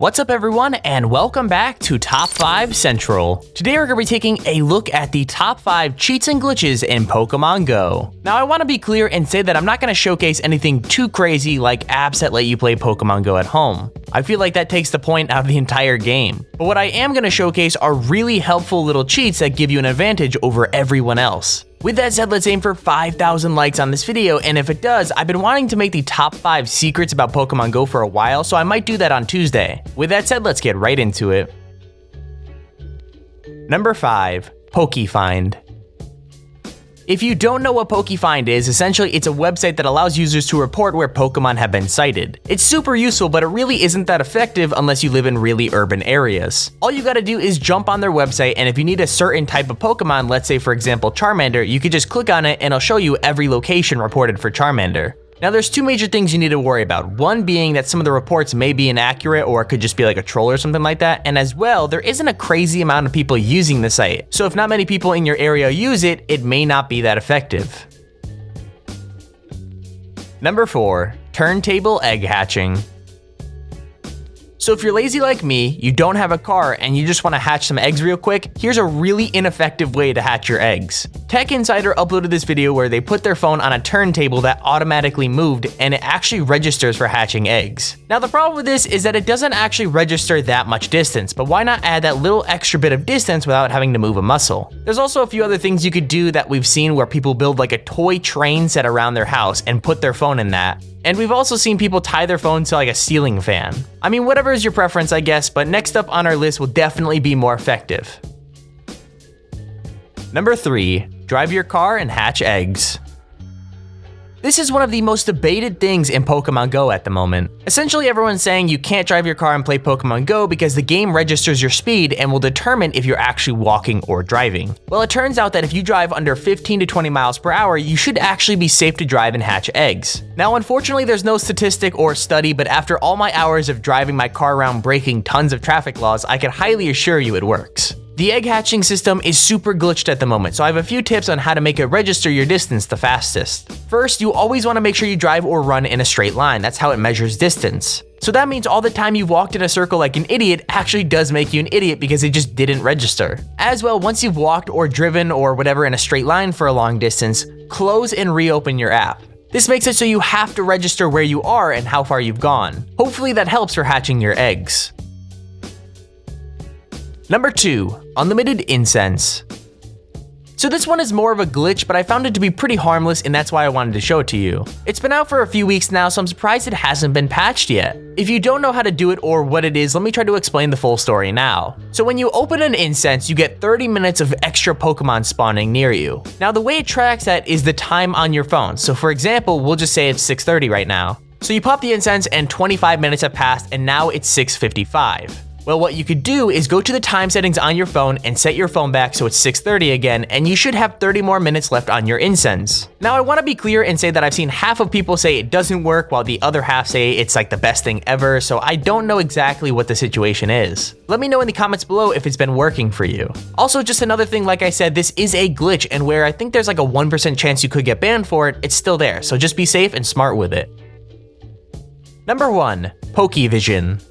What's up everyone, and welcome back to Top 5 Central. Today we're going to be taking a look at the top 5 cheats and glitches in Pokemon Go. Now I want to be clear and say that I'm not going to showcase anything too crazy like apps that let you play Pokemon Go at home. I feel like that takes the point out of the entire game. But what I am going to showcase are really helpful little cheats that give you an advantage over everyone else. With that said, let's aim for 5,000 likes on this video, and if it does, I've been wanting to make the top 5 secrets about Pokemon Go for a while, so I might do that on Tuesday. With that said, let's get right into it. Number 5. PokeFind. If you don't know what PokeFind is, essentially it's a website that allows users to report where Pokemon have been sighted. It's super useful, but it really isn't that effective unless you live in really urban areas. All you gotta do is jump on their website, and if you need a certain type of Pokemon, let's say for example Charmander, you could just click on it and it'll show you every location reported for Charmander. Now there's two major things you need to worry about. One being that some of the reports may be inaccurate, or it could just be like a troll or something like that. And as well, there isn't a crazy amount of people using the site. So if not many people in your area use it, it may not be that effective. Number 4. Turntable egg hatching. So if you're lazy like me, you don't have a car, and you just want to hatch some eggs real quick, here's a really ineffective way to hatch your eggs. Tech Insider uploaded this video where they put their phone on a turntable that automatically moved, and it actually registers for hatching eggs. Now the problem with this is that it doesn't actually register that much distance, but why not add that little extra bit of distance without having to move a muscle? There's also a few other things you could do that we've seen where people build like a toy train set around their house and put their phone in that. And we've also seen people tie their phone to like a ceiling fan. I mean, whatever is your preference, I guess, but next up on our list will definitely be more effective. Number 3. Drive your car and hatch eggs. This is one of the most debated things in Pokemon Go at the moment. Essentially, everyone's saying you can't drive your car and play Pokemon Go because the game registers your speed and will determine if you're actually walking or driving. Well, it turns out that if you drive under 15 to 20 miles per hour, you should actually be safe to drive and hatch eggs. Now, unfortunately, there's no statistic or study, but after all my hours of driving my car around breaking tons of traffic laws, I can highly assure you it works. The egg hatching system is super glitched at the moment, so I have a few tips on how to make it register your distance the fastest. First, you always want to make sure you drive or run in a straight line. That's how it measures distance. So that means all the time you've walked in a circle like an idiot actually does make you an idiot because it just didn't register. As well, once you've walked or driven or whatever in a straight line for a long distance, close and reopen your app. This makes it so you have to register where you are and how far you've gone. Hopefully that helps for hatching your eggs. Number 2. Unlimited incense. So this one is more of a glitch, but I found it to be pretty harmless, and that's why I wanted to show it to you. It's been out for a few weeks now, so I'm surprised it hasn't been patched yet. If you don't know how to do it or what it is, let me try to explain the full story now. So when you open an incense, you get 30 minutes of extra Pokemon spawning near you. Now the way it tracks that is the time on your phone. So for example, we'll just say it's 6:30 right now. So you pop the incense and 25 minutes have passed, and now it's 6:55. Well, what you could do is go to the time settings on your phone and set your phone back so it's 6:30 again, and you should have 30 more minutes left on your incense. Now, I want to be clear and say that I've seen half of people say it doesn't work while the other half say it's like the best thing ever, so I don't know exactly what the situation is. Let me know in the comments below if it's been working for you. Also, just another thing, like I said, this is a glitch, and where I think there's like a 1% chance you could get banned for it, it's still there, so just be safe and smart with it. Number 1. Pokevision.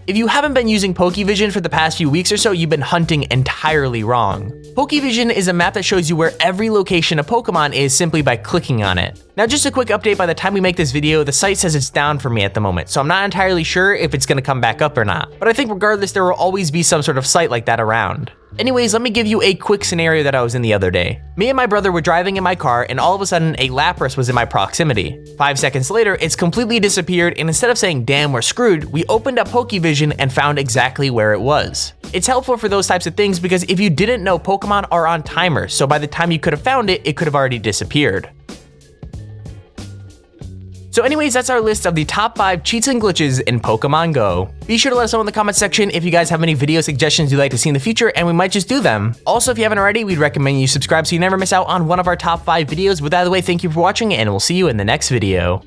If you haven't been using Pokevision for the past few weeks or so, you've been hunting entirely wrong. Pokevision is a map that shows you where every location of Pokemon is simply by clicking on it. Now just a quick update, by the time we make this video, the site says it's down for me at the moment, so I'm not entirely sure if it's going to come back up or not. But I think regardless, there will always be some sort of site like that around. Anyways, let me give you a quick scenario that I was in the other day. Me and my brother were driving in my car, and all of a sudden a Lapras was in my proximity. 5 seconds later, it's completely disappeared, and instead of saying damn we're screwed, we opened up Pokevision and found exactly where it was. It's helpful for those types of things because if you didn't know, Pokemon are on timers, so by the time you could have found it, it could have already disappeared. So anyways, that's our list of the top 5 cheats and glitches in Pokemon Go. Be sure to let us know in the comment section if you guys have any video suggestions you'd like to see in the future, and we might just do them. Also, if you haven't already, we'd recommend you subscribe so you never miss out on one of our top 5 videos. With that out of the way, thank you for watching, and we'll see you in the next video.